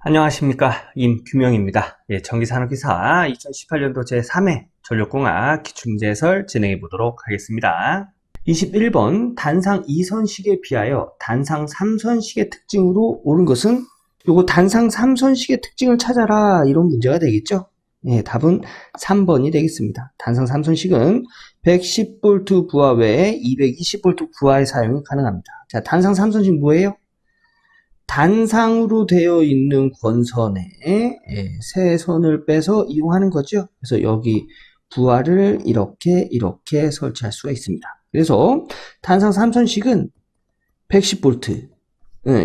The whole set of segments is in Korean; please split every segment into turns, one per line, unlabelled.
안녕하십니까, 임규명입니다. 전기산업기사 2018년도 제3회 전력공학 기출문제 해설 진행해 보도록 하겠습니다. 21번 단상 2선식에 비하여 단상 3선식의 특징으로 옳은 것은 요거 단상 3선식의 특징을 찾아라, 이런 문제가 되겠죠. 답은 3번이 되겠습니다. 단상 3선식은 110V 부하 외에 220V 부하의 사용이 가능합니다. 자, 단상 3선식 뭐예요? 단상으로 되어 있는 권선에 세 선을 빼서 이용하는 거죠. 그래서 여기 부하를 이렇게 설치할 수가 있습니다. 그래서 단상 3선식은 110V,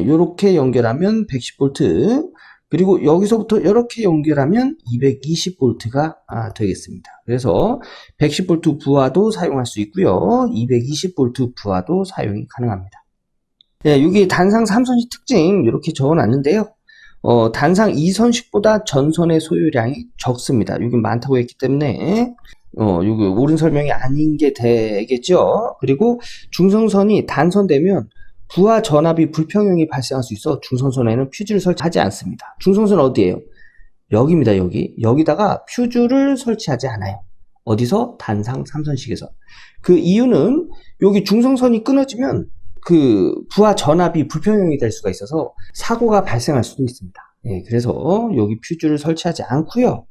이렇게 연결하면 110V, 그리고 여기서부터 이렇게 연결하면 220V가 되겠습니다. 그래서 110V 부하도 사용할 수 있고요, 220V 부하도 사용이 가능합니다. 여기 단상 3선식 특징 이렇게 적어놨는데요. 단상 2선식보다 전선의 소요량이 적습니다. 여기 많다고 했기 때문에 여기 옳은 설명이 아닌 게 되겠죠. 그리고 중성선이 단선되면 부하 전압이 불평형이 발생할 수 있어 중성선에는 퓨즈를 설치하지 않습니다. 중성선 어디예요? 여기입니다. 여기다가 퓨즈를 설치하지 않아요. 어디서? 단상 3선식에서. 그 이유는 여기 중성선이 끊어지면 그 부하 전압이 불평형이 될 수가 있어서 사고가 발생할 수도 있습니다. 그래서 여기 퓨즈를 설치하지 않고요.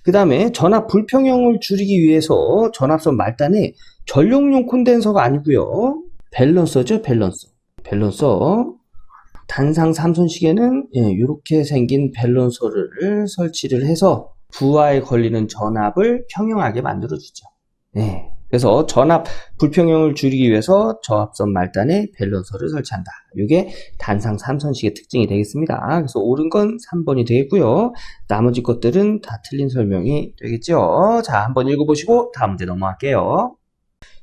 그 다음에 전압 불평형을 줄이기 위해서 전압선 말단에 전력용 콘덴서가 아니고요, 밸런서죠. 밸런서. 단상 3선식에는 이렇게 생긴 밸런서를 설치를 해서 부하에 걸리는 전압을 평형하게 만들어주죠. 그래서 전압 불평형을 줄이기 위해서 저압선 말단에 밸런서를 설치한다. 이게 단상 3선식의 특징이 되겠습니다. 그래서 옳은 건 3번이 되겠고요. 나머지 것들은 다 틀린 설명이 되겠죠. 자, 한번 읽어보시고 다음 문제 넘어갈게요.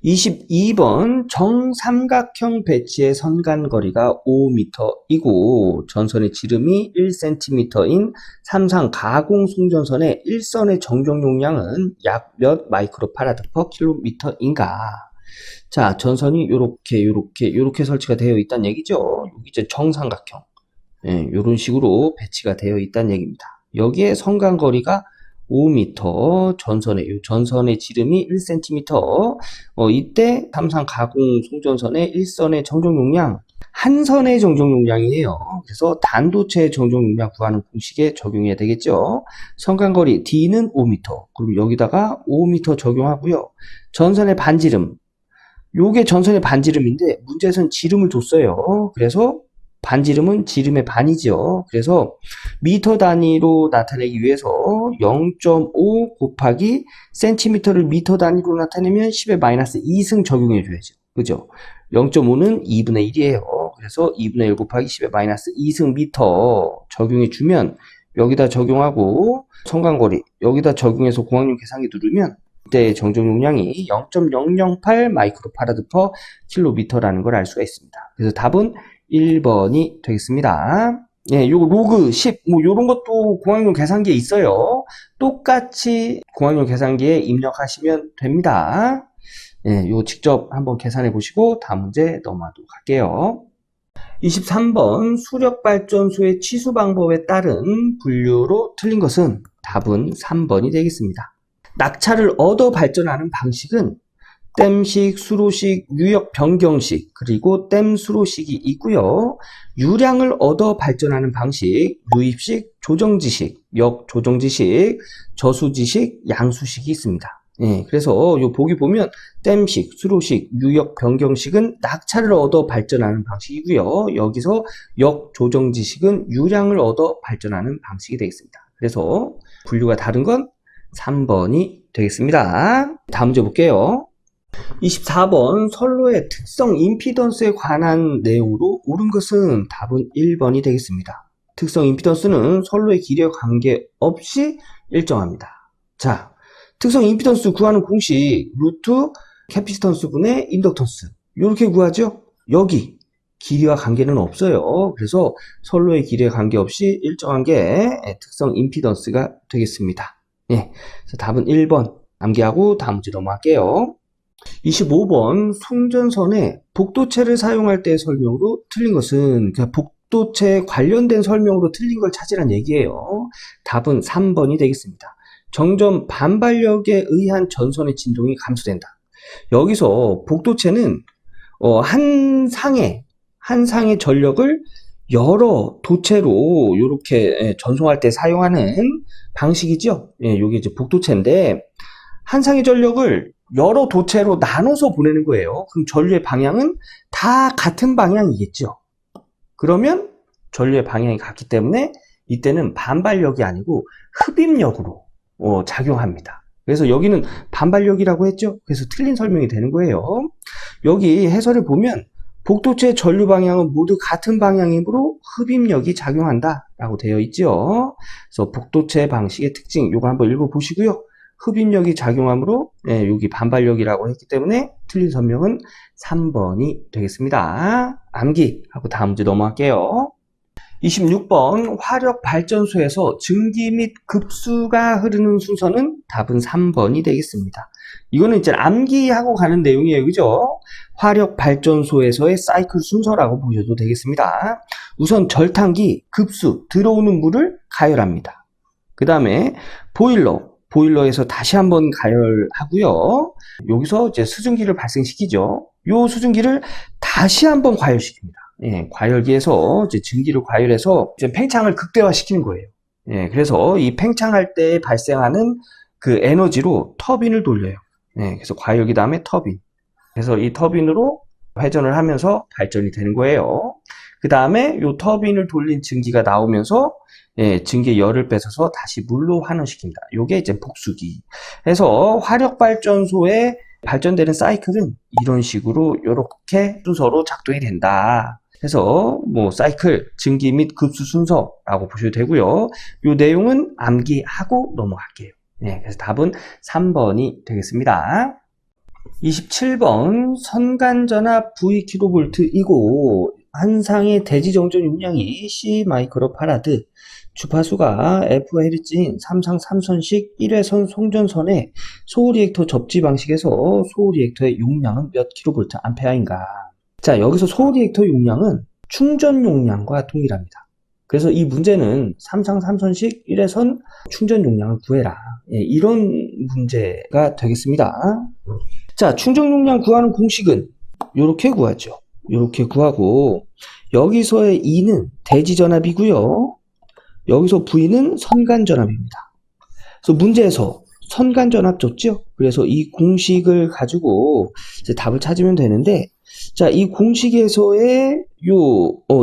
22번 정삼각형 배치의 선간거리가 5m이고 전선의 지름이 1cm인 삼상 가공 송전선의 일선의 정정 용량은 약 몇 마이크로파라드 퍼 킬로미터인가? 자, 전선이 이렇게 설치가 되어 있다는 얘기죠. 여기 이제 정삼각형, 이런 식으로 배치가 되어 있다는 얘기입니다. 여기에 선간거리가 5m, 전선의 지름이 1cm, 이때 삼상 가공 송전선의 일선의 정정 용량, 한 선의 정정 용량이에요. 그래서 단도체의 정정 용량 구하는 공식에 적용해야 되겠죠. 선간거리 D는 5m, 그럼 여기다가 5m 적용하고요. 전선의 반지름, 요게 전선의 반지름인데 문제에서는 지름을 줬어요. 그래서 반지름은 지름의 반이죠. 그래서 미터 단위로 나타내기 위해서 0.5 곱하기 센티미터를 미터 단위로 나타내면 10의 마이너스 2승 적용해 줘야죠. 그죠? 0.5는 2분의 1이에요. 그래서 2분의 1 곱하기 10의 마이너스 2승 미터 적용해 주면 여기다 적용하고 선간거리 여기다 적용해서 공학용 계산기 누르면 이때 정정 용량이 0.008 마이크로파라드 퍼 킬로미터라는 걸 알 수가 있습니다. 그래서 답은 1번이 되겠습니다. 요거 로그 10, 요런 것도 공학용 계산기에 있어요. 똑같이 공학용 계산기에 입력하시면 됩니다. 요거 직접 한번 계산해 보시고 다음 문제 넘어가도록 할게요. 23번 수력발전소의 취수 방법에 따른 분류로 틀린 것은 답은 3번이 되겠습니다. 낙차를 얻어 발전하는 방식은 댐식, 수로식, 유역 변경식, 그리고 댐 수로식이 있고요. 유량을 얻어 발전하는 방식, 유입식, 조정지식, 역 조정지식, 저수지식, 양수식이 있습니다. 그래서 요 보기 보면 댐식, 수로식, 유역 변경식은 낙차를 얻어 발전하는 방식이고요. 여기서 역 조정지식은 유량을 얻어 발전하는 방식이 되겠습니다. 그래서 분류가 다른 건 3번이 되겠습니다. 다음 문제 볼게요. 24번 선로의 특성 임피던스에 관한 내용으로 옳은 것은 답은 1번이 되겠습니다. 특성 임피던스는 선로의 길이와 관계없이 일정합니다. 자, 특성 임피던스 구하는 공식 루트 캐피시턴스 분의 인덕턴스 이렇게 구하죠. 여기 길이와 관계는 없어요. 그래서 선로의 길이와 관계없이 일정한 게 특성 임피던스가 되겠습니다. 답은 1번 암기하고 다음 문제 넘어갈게요. 25번 송전선에 복도체를 사용할 때의 설명으로 틀린 것은 복도체 관련된 설명으로 틀린 걸 찾으란 얘기예요. 답은 3번이 되겠습니다. 정전 반발력에 의한 전선의 진동이 감소된다. 여기서 복도체는 한 상의 전력을 여러 도체로 이렇게 전송할 때 사용하는 방식이죠. 이게 이제 복도체인데 한 상의 전력을 여러 도체로 나눠서 보내는 거예요. 그럼 전류의 방향은 다 같은 방향이겠죠. 그러면 전류의 방향이 같기 때문에 이때는 반발력이 아니고 흡입력으로 작용합니다. 그래서 여기는 반발력이라고 했죠. 그래서 틀린 설명이 되는 거예요. 여기 해설을 보면 복도체 전류 방향은 모두 같은 방향이므로 흡입력이 작용한다 라고 되어 있죠. 그래서 복도체 방식의 특징 이거 한번 읽어보시고요. 흡입력이 작용하므로 여기 반발력이라고 했기 때문에 틀린 설명은 3번이 되겠습니다. 암기하고 다음 문제 넘어갈게요. 26번 화력발전소에서 증기 및 급수가 흐르는 순서는 답은 3번이 되겠습니다. 이거는 이제 암기하고 가는 내용이에요. 그죠? 화력발전소에서의 사이클 순서라고 보셔도 되겠습니다. 우선 절탄기, 급수, 들어오는 물을 가열합니다. 그 다음에 보일러에서 다시 한번 가열하고요. 여기서 이제 수증기를 발생시키죠. 이 수증기를 다시 한번 과열시킵니다. 과열기에서 이제 증기를 과열해서 이제 팽창을 극대화시키는 거예요. 그래서 이 팽창할 때 발생하는 그 에너지로 터빈을 돌려요. 그래서 과열기 다음에 터빈. 그래서 이 터빈으로 회전을 하면서 발전이 되는 거예요. 그 다음에 이 터빈을 돌린 증기가 나오면서 증기의 열을 뺏어서 다시 물로 환원시킵니다. 요게 이제 복수기. 그래서 화력발전소에 발전되는 사이클은 이런 식으로 이렇게 순서로 작동이 된다. 그래서 뭐 사이클, 증기 및 급수 순서라고 보셔도 되고요. 이 내용은 암기하고 넘어갈게요. 그래서 답은 3번이 되겠습니다. 27번 선간전압 VkV이고 한 상의 대지정전 용량이 C 마이크로파라드, 주파수가 FHz인 3상 3선식 1회선 송전선의 소리액터 접지 방식에서 소리액터의 용량은 몇 킬로볼트 암페어인가? 자, 여기서 소리액터 용량은 충전 용량과 동일합니다. 그래서 이 문제는 3상 3선식 1회선 충전 용량을 구해라. 이런 문제가 되겠습니다. 자, 충전 용량 구하는 공식은 이렇게 구하죠. 이렇게 구하고 여기서의 E는 대지전압이고요. 여기서 V는 선간전압입니다. 그래서 문제에서 선간전압 줬죠? 그래서 이 공식을 가지고 이제 답을 찾으면 되는데, 자, 이 공식에서의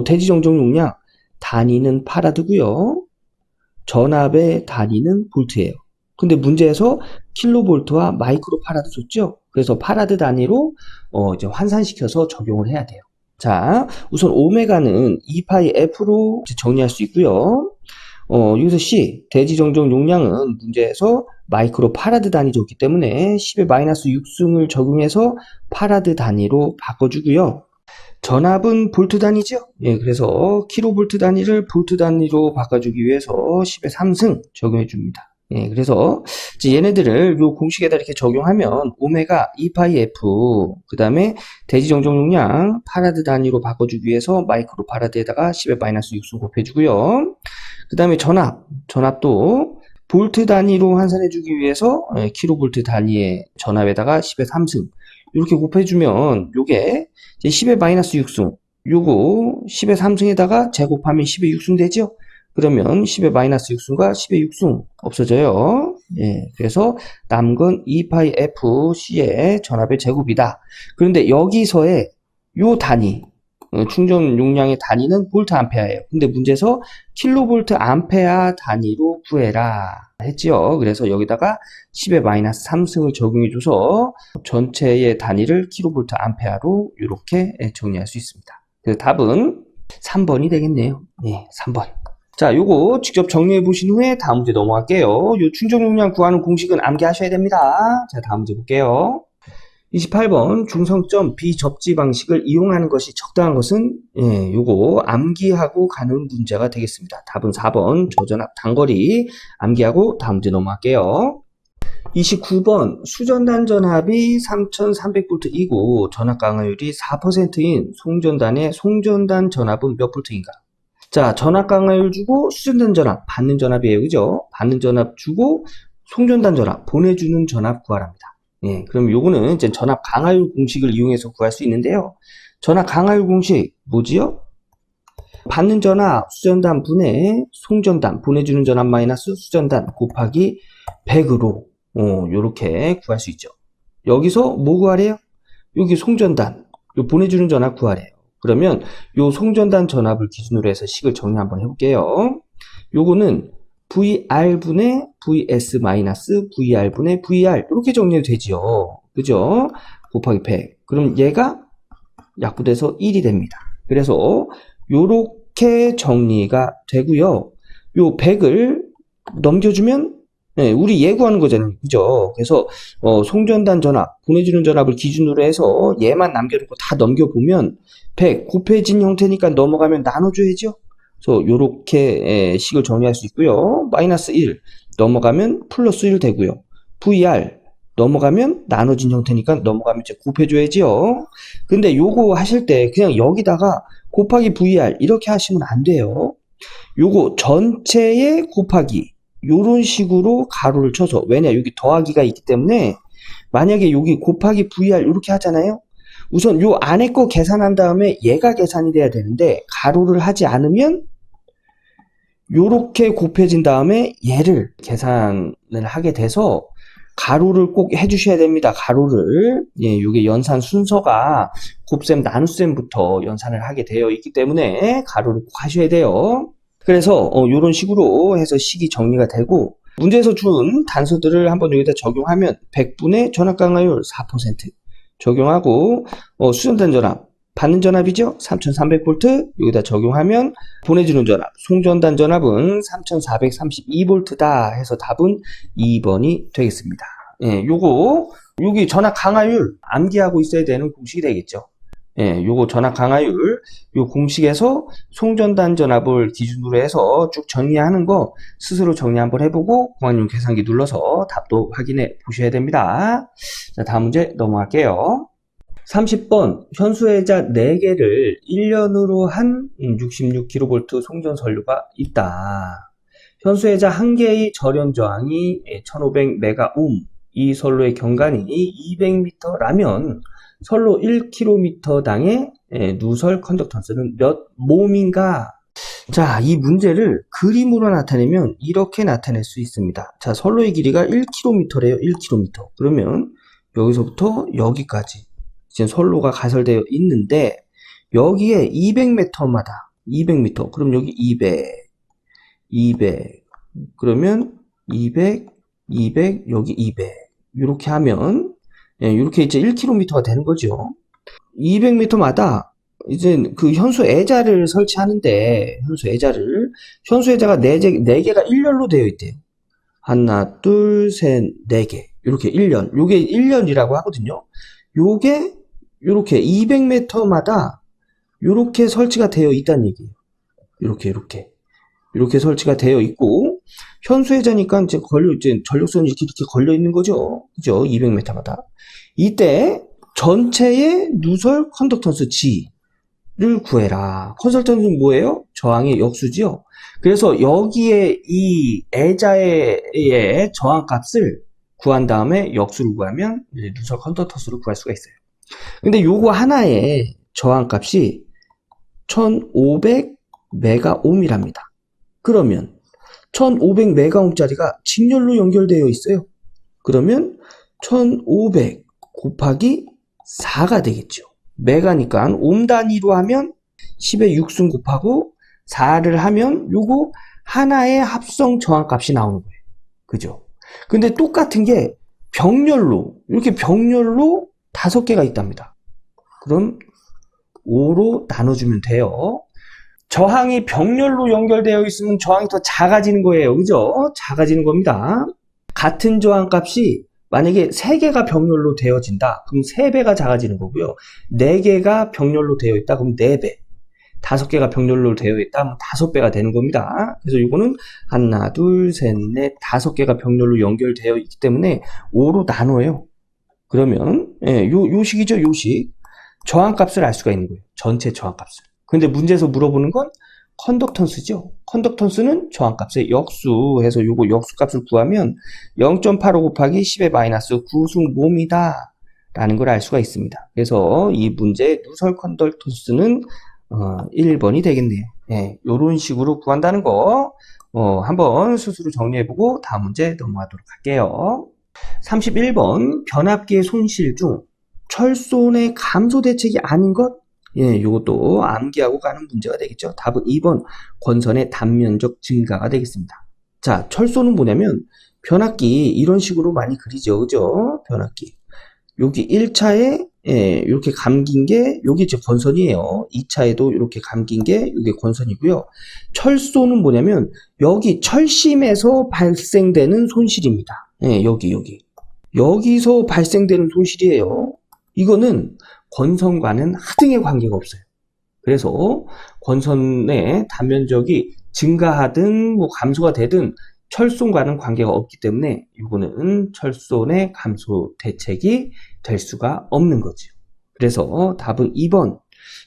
대지정전 용량 단위는 파라드고요. 전압의 단위는 볼트예요. 근데 문제에서 킬로볼트와 마이크로파라드 줬죠? 그래서 파라드 단위로 이제 환산시켜서 적용을 해야 돼요. 자, 우선 오메가는 2파이 F로 정리할 수 있고요. 여기서 C, 대지정전 용량은 문제에서 마이크로파라드 단위 줬기 때문에 10의 마이너스 6승을 적용해서 파라드 단위로 바꿔주고요. 전압은 볼트 단위죠? 그래서 킬로볼트 단위를 볼트 단위로 바꿔주기 위해서 10의 3승 적용해 줍니다. 그래서 이제 얘네들을 요 공식에다 이렇게 적용하면 오메가 2파이 F, 그 다음에 대지정전 용량 파라드 단위로 바꿔주기 위해서 마이크로 파라드에다가 10의 마이너스 6승 곱해주고요. 그 다음에 전압도 볼트 단위로 환산해주기 위해서 킬로볼트 단위의 전압에다가 10의 3승 이렇게 곱해주면 요게 이제 10의 마이너스 6승, 요거 10의 3승에다가 제곱하면 10의 6승 되죠? 그러면 10의 마이너스 6승과 10의 6승 없어져요. 그래서 남은 건 2파이 FC의 전압의 제곱이다. 그런데 여기서의 요 단위, 충전 용량의 단위는 볼트 암페어예요. 근데 문제에서 킬로볼트 암페어 단위로 구해라 했지요. 그래서 여기다가 10의 마이너스 3승을 적용해줘서 전체의 단위를 킬로볼트 암페어로 이렇게 정리할 수 있습니다. 그래서 답은 3번이 되겠네요. 3번. 자, 요거 직접 정리해 보신 후에 다음 문제 넘어갈게요. 요 충전 용량 구하는 공식은 암기하셔야 됩니다. 자, 다음 문제 볼게요. 28번 중성점 비접지 방식을 이용하는 것이 적당한 것은 요거 암기하고 가는 문제가 되겠습니다. 답은 4번 저전압 단거리 암기하고 다음 문제 넘어갈게요. 29번 수전단 전압이 3300V이고 전압 강화율이 4%인 송전단의 송전단 전압은 몇 V인가? 자, 전압 강하율 주고 수전단 전압, 받는 전압이에요. 그죠? 받는 전압 주고 송전단 전압, 보내주는 전압 구하랍니다. 예, 그럼 요거는 이제 전압 강하율 공식을 이용해서 구할 수 있는데요. 전압 강하율 공식 뭐지요? 받는 전압 수전단 분의 송전단, 보내주는 전압 마이너스 수전단 곱하기 100으로 요렇게 구할 수 있죠. 여기서 뭐 구하래요? 여기 송전단, 요 보내주는 전압 구하래요. 그러면 요 송전단 전압을 기준으로 해서 식을 정리 한번 해볼게요. 요거는 VR분의 VS 마이너스 VR분의 VR 이렇게 정리해도 되죠. 그죠? 곱하기 100. 그럼 얘가 약분돼서 1이 됩니다. 그래서 요렇게 정리가 되고요. 요 100을 넘겨주면 네, 우리 예구하는 거잖아요. 그죠? 그래서 송전단 전압, 보내주는 전압을 기준으로 해서 얘만 남겨놓고 다 넘겨보면 100 곱해진 형태니까 넘어가면 나눠줘야죠. 그래서 요렇게 식을 정리할 수 있고요. 마이너스 1 넘어가면 플러스 1 되고요. VR 넘어가면 나눠진 형태니까 넘어가면 이제 곱해줘야지요. 근데 요거 하실 때 그냥 여기다가 곱하기 VR 이렇게 하시면 안 돼요. 요거 전체에 곱하기 요런 식으로 가로를 쳐서, 왜냐 여기 더하기가 있기 때문에 만약에 여기 곱하기 VR 이렇게 하잖아요. 우선 요 안에 거 계산한 다음에 얘가 계산이 돼야 되는데 가로를 하지 않으면 요렇게 곱해진 다음에 얘를 계산을 하게 돼서 가로를 꼭 해주셔야 됩니다. 가로를. 예, 요게 연산 순서가 곱셈 나눗셈부터 연산을 하게 되어 있기 때문에 가로를 꼭 하셔야 돼요. 그래서 요런 식으로 해서 식이 정리가 되고, 문제에서 준 단서들을 한번 여기다 적용하면 100분의 전압 강하율 4% 적용하고 수전단 전압, 받는 전압이죠? 3300V 여기다 적용하면 보내주는 전압, 송전단 전압은 3432V다 해서 답은 2번이 되겠습니다. 예, 여기 전압 강하율 암기하고 있어야 되는 공식이 되겠죠. 예, 요거 전압 강하율 요 공식에서 송전단 전압을 기준으로 해서 쭉 정리하는 거 스스로 정리 한번 해보고 공학용 계산기 눌러서 답도 확인해 보셔야 됩니다. 자, 다음 문제 넘어갈게요. 30번 현수회자 4개를 1년으로 한 66kV 송전 선류가 있다. 현수회자 1개의 절연 저항이 1500메가옴, 이 선로의 경관이 200m라면 선로 1km당의 누설 컨덕턴스는 몇 멉인가? 자, 이 문제를 그림으로 나타내면 이렇게 나타낼 수 있습니다. 자, 선로의 길이가 1km래요. 1km. 그러면 여기서부터 여기까지 지금 선로가 가설되어 있는데 여기에 200m마다 200m. 그럼 여기 200 그러면 200 여기 200 이렇게 하면 이렇게 이제 1km가 되는 거죠. 200m마다 이제 그 현수 애자를 설치하는데 현수 애자가 4개가 1년로 되어 있대요. 하나, 둘, 셋, 4개. 이렇게 1년. 요게 1년이라고 하거든요. 요게 요렇게 200m마다 요렇게 설치가 되어 있다는 얘기예요. 이렇게 설치가 되어 있고, 현수회자니까 이제 전력선이 이렇게 걸려 있는 거죠. 그죠? 200m마다. 이때 전체의 누설 컨덕턴스 G를 구해라. 컨덕턴스는 뭐예요? 저항의 역수지요. 그래서 여기에 이 애자의 저항 값을 구한 다음에 역수를 구하면 이제 누설 컨덕턴스를 구할 수가 있어요. 근데 요거 하나의 저항 값이 1500메가옴이랍니다. 그러면 1500메가옴짜리가 직렬로 연결되어 있어요. 그러면 1500 곱하기 4가 되겠죠. 메가니까 옴 단위로 하면 10의 6승 곱하고 4를 하면 요거 하나의 합성 저항값이 나오는 거예요. 그죠? 근데 똑같은 게 이렇게 병렬로 5개가 있답니다. 그럼 5로 나눠주면 돼요. 저항이 병렬로 연결되어 있으면 저항이 더 작아지는 거예요. 그죠? 작아지는 겁니다. 같은 저항 값이 만약에 3개가 병렬로 되어진다. 그럼 3배가 작아지는 거고요. 4개가 병렬로 되어 있다. 그럼 4배. 5개가 병렬로 되어 있다. 그럼 5배가 되는 겁니다. 그래서 이거는 하나, 둘, 셋, 넷, 5개가 병렬로 연결되어 있기 때문에 5로 나눠요. 그러면 요 식이죠. 요 식. 저항값을 알 수가 있는 거예요. 전체 저항값을. 근데 문제에서 물어보는 건 컨덕턴스죠. 컨덕턴스는 저항값의 역수 해서 요거 역수값을 구하면 0.85 곱하기 10의 마이너스 9승모입니다. 라는 걸 알 수가 있습니다. 그래서 이 문제의 누설 컨덕턴스는 1번이 되겠네요. 예, 요런 식으로 구한다는 거 한번 스스로 정리해보고 다음 문제 넘어가도록 할게요. 31번 변압기의 손실 중 철손의 감소 대책이 아닌 것? 예, 요것도 암기하고 가는 문제가 되겠죠. 답은 2번 권선의 단면적 증가가 되겠습니다. 자, 철손은 뭐냐면 변압기 이런 식으로 많이 그리죠. 그죠? 변압기. 여기 1차에 예, 이렇게 감긴 게 여기 이제 권선이에요. 2차에도 이렇게 감긴 게 이게 권선이고요. 철손은 뭐냐면 여기 철심에서 발생되는 손실입니다. 예, 여기서 발생되는 손실이에요. 이거는 권선과는 하등의 관계가 없어요. 그래서 권선의 단면적이 증가하든 뭐 감소가 되든 철손과는 관계가 없기 때문에 이거는 철손의 감소 대책이 될 수가 없는 거죠. 그래서 답은 2번,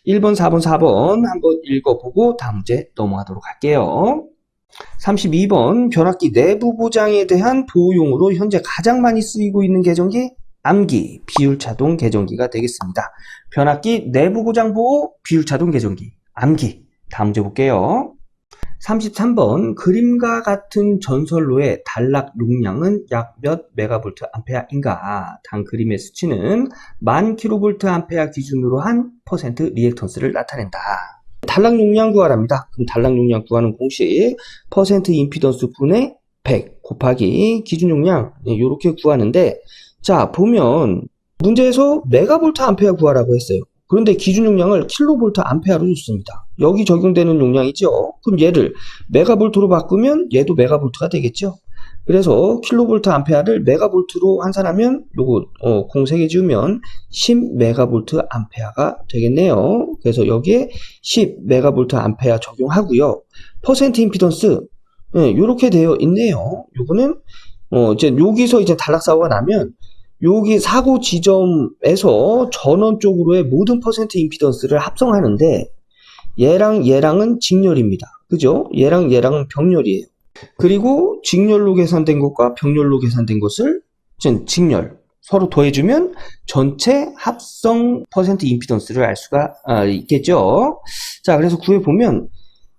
1번, 4번, 4번 한번 읽어보고 다음 문제 넘어가도록 할게요. 32번 변압기 내부 고장에 대한 보호용으로 현재 가장 많이 쓰이고 있는 계정기 암기, 비율차동 계정기가 되겠습니다. 변압기 내부 고장 보호, 비율차동 계정기, 암기. 다음 문제 볼게요. 33번 그림과 같은 전선로의 단락 용량은 약 몇 메가볼트 암페어인가? 단 그림의 수치는 1000kV 기준으로 한 퍼센트 리액턴스를 나타낸다. 단락 용량 구하랍니다. 그럼 단락 용량 구하는 공식 퍼센트 임피던스 분의 100 곱하기 기준 용량 이렇게 구하는데 자 보면 문제에서 메가볼트 암페어 구하라고 했어요. 그런데 기준 용량을 킬로볼트 암페어로 줬습니다. 여기 적용되는 용량이죠. 그럼 얘를 메가볼트로 바꾸면 얘도 메가볼트가 되겠죠. 그래서 킬로볼트 암페어를 메가볼트로 환산하면 요거 공 3개 지우면 10메가볼트 암페어가 되겠네요. 그래서 여기에 10메가볼트 암페어 적용하고요. 퍼센트 임피던스 이렇게 되어 있네요. 요거는 이제 여기서 이제 단락 사고가 나면 여기 사고 지점에서 전원 쪽으로의 모든 퍼센트 임피던스를 합성하는데 얘랑은 직렬입니다. 그죠? 얘랑은 병렬이에요. 그리고 직렬로 계산된 것과 병렬로 계산된 것을 직렬 서로 더해주면 전체 합성 퍼센트 임피던스를 알 수가 있겠죠. 자, 그래서 구해보면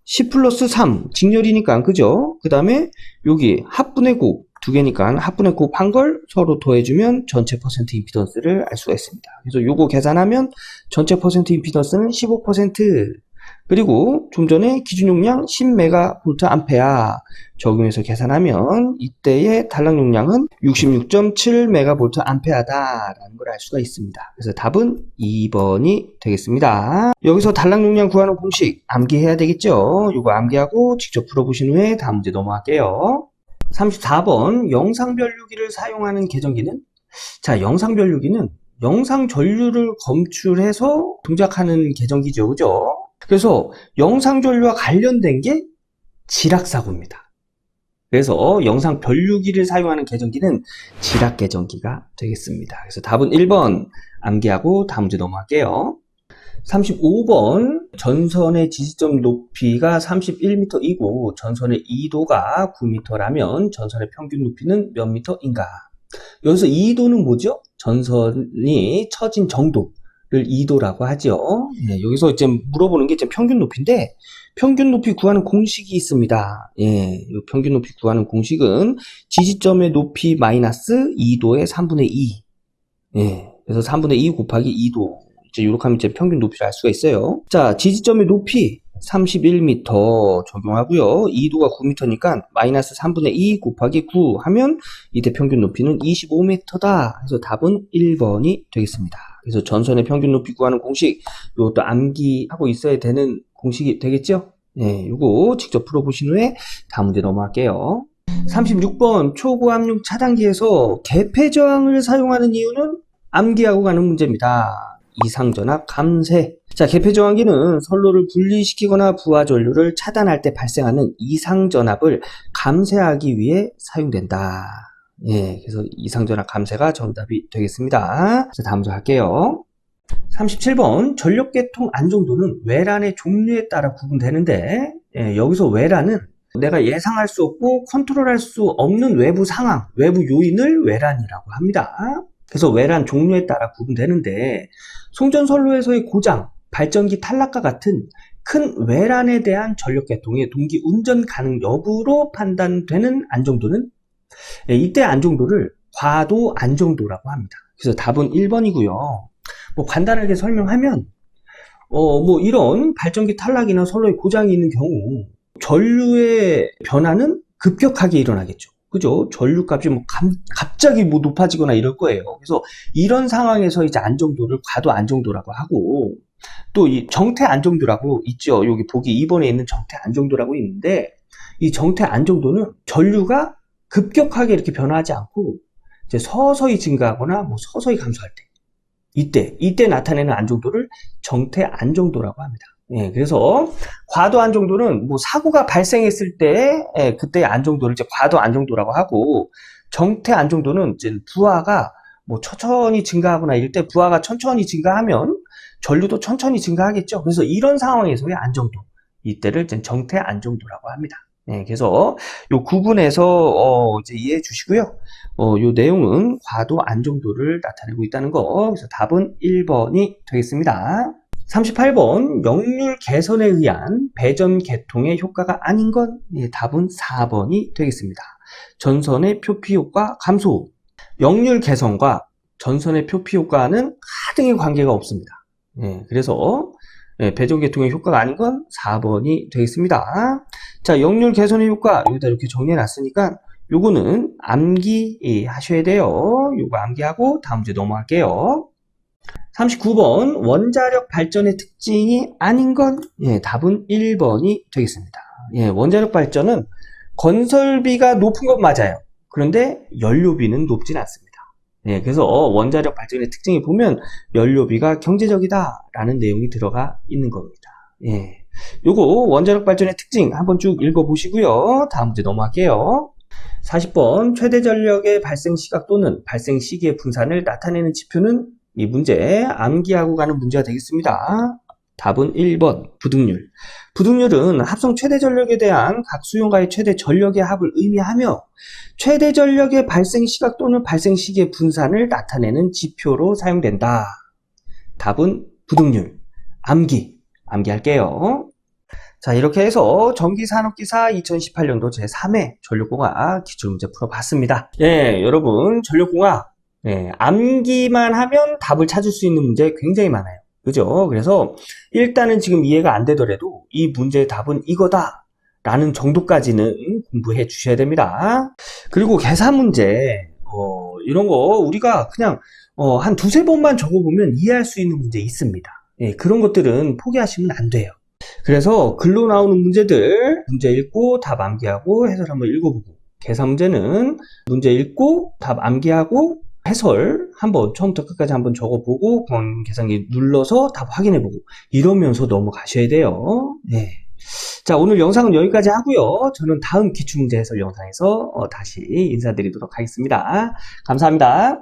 10 플러스 3 직렬이니까 그죠? 그 다음에 여기 합분의 곱 두 개니까 합분의 곱한 걸 서로 더해주면 전체 퍼센트 임피던스를 알 수가 있습니다. 그래서 요거 계산하면 전체 퍼센트 임피던스는 15%. 그리고 좀 전에 기준 용량 10메가볼트 암페어 적용해서 계산하면 이때의 단락 용량은 66.7메가볼트 암페어다라는 걸 알 수가 있습니다. 그래서 답은 2번이 되겠습니다. 여기서 단락 용량 구하는 공식 암기해야 되겠죠. 이거 암기하고 직접 풀어보신 후에 다음 문제 넘어갈게요. 34번 영상 변류기를 사용하는 계정기는 자 영상 변류기는 영상 전류를 검출해서 동작하는 계정기죠. 그죠? 그래서 영상 전류와 관련된 게 지락사고입니다. 그래서 영상 변류기를 사용하는 계정기는 지락 계정기가 되겠습니다. 그래서 답은 1번 암기하고 다음 문제 넘어갈게요. 35번 전선의 지지점 높이가 31m이고 전선의 2도가 9m라면 전선의 평균 높이는 몇 m인가? 여기서 2도는 뭐죠? 전선이 처진 정도를 2도라고 하죠. 네, 여기서 이제 물어보는 게 이제 평균 높이인데 평균 높이 구하는 공식이 있습니다. 예, 이 평균 높이 구하는 공식은 지지점의 높이 마이너스 2도의 3분의 2. 예, 그래서 3분의 2 곱하기 2도. 이렇게 하면 이제 평균 높이를 알 수가 있어요. 자, 지지점의 높이 31m 적용하고요. 2도가 9m니까 마이너스 3분의 2 곱하기 9 하면 이때 평균 높이는 25m다. 그래서 답은 1번이 되겠습니다. 그래서 전선의 평균 높이 구하는 공식 이것도 암기하고 있어야 되는 공식이 되겠죠? 네, 이거 직접 풀어보신 후에 다음 문제 넘어갈게요. 36번 초고압력 차단기에서 개폐 저항을 사용하는 이유는 암기하고 가는 문제입니다. 이상전압 감쇄. 자, 개폐 저항기는 선로를 분리시키거나 부하 전류를 차단할 때 발생하는 이상전압을 감쇄하기 위해 사용된다. 예, 그래서 이상전압 감쇄가 정답이 되겠습니다. 그래서 다음 문제 할게요. 37번 전력계통 안정도는 외란의 종류에 따라 구분되는데 여기서 외란은 내가 예상할 수 없고 컨트롤할 수 없는 외부 상황, 외부 요인을 외란이라고 합니다. 그래서 외란 종류에 따라 구분되는데 송전선로에서의 고장, 발전기 탈락과 같은 큰 외란에 대한 전력계통의 동기 운전 가능 여부로 판단되는 안정도는 이때 안정도를 과도 안정도라고 합니다. 그래서 답은 1번이고요. 뭐 간단하게 설명하면 뭐 이런 발전기 탈락이나 선로에 고장이 있는 경우 전류의 변화는 급격하게 일어나겠죠. 그죠? 전류값이 뭐 갑자기 뭐 높아지거나 이럴 거예요. 그래서 이런 상황에서 이제 안정도를 과도 안정도라고 하고, 또 이 정태 안정도라고 있죠. 여기 보기 2번에 있는 정태 안정도라고 있는데, 이 정태 안정도는 전류가 급격하게 이렇게 변화하지 않고 이제 서서히 증가하거나 뭐 서서히 감소할 때, 이때 나타내는 안정도를 정태 안정도라고 합니다. 그래서 과도 안정도는 뭐 사고가 발생했을 때 그때의 안정도를 이제 과도 안정도라고 하고, 정태 안정도는 이제 부하가 뭐 천천히 증가하거나 이럴 때 부하가 천천히 증가하면 전류도 천천히 증가하겠죠. 그래서 이런 상황에서의 안정도, 이때를 이제 정태 안정도라고 합니다. 그래서 요 구분해서 이제 이해해 주시고요. 요 내용은 과도 안정도를 나타내고 있다는 거. 그래서 답은 1번이 되겠습니다. 38번, 역률 개선에 의한 배전 개통의 효과가 아닌 건 답은 4번이 되겠습니다. 전선의 표피 효과 감소. 역률 개선과 전선의 표피 효과는 하등의 관계가 없습니다. 그래서 배전 개통의 효과가 아닌 건 4번이 되겠습니다. 자, 역률 개선의 효과 여기다 이렇게 정리해 놨으니까 요거는 암기 하셔야 돼요. 요거 암기하고 다음 주에 넘어갈게요. 39번, 원자력 발전의 특징이 아닌 건 답은 1번이 되겠습니다. 원자력 발전은 건설비가 높은 건 맞아요. 그런데 연료비는 높진 않습니다. 그래서 원자력 발전의 특징이 보면 연료비가 경제적이다 라는 내용이 들어가 있는 겁니다. 요거 원자력 발전의 특징 한번 쭉 읽어보시고요. 다음 문제 넘어갈게요. 40번, 최대 전력의 발생 시각 또는 발생 시기의 분산을 나타내는 지표는, 이 문제 암기하고 가는 문제가 되겠습니다. 답은 1번 부등률. 부등률은 합성 최대 전력에 대한 각 수용가의 최대 전력의 합을 의미하며 최대 전력의 발생 시각 또는 발생 시기의 분산을 나타내는 지표로 사용된다. 답은 부등률. 암기할게요. 자, 이렇게 해서 전기산업기사 2018년도 제3회 전력공학 기출문제 풀어봤습니다. 여러분 전력공학 암기만 하면 답을 찾을 수 있는 문제 굉장히 많아요. 그죠? 그래서 일단은 지금 이해가 안 되더라도 이 문제의 답은 이거다 라는 정도까지는 공부해 주셔야 됩니다. 그리고 계산 문제 이런 거 우리가 그냥 한 두세 번만 적어보면 이해할 수 있는 문제 있습니다. 그런 것들은 포기하시면 안 돼요. 그래서 글로 나오는 문제들 문제 읽고 답 암기하고 해설 한번 읽어보고, 계산 문제는 문제 읽고 답 암기하고 해설 한번 처음부터 끝까지 한번 적어보고 계산기 눌러서 답 확인해보고 이러면서 넘어가셔야 돼요. 자, 오늘 영상은 여기까지 하고요. 저는 다음 기출문제 해설 영상에서 다시 인사드리도록 하겠습니다. 감사합니다.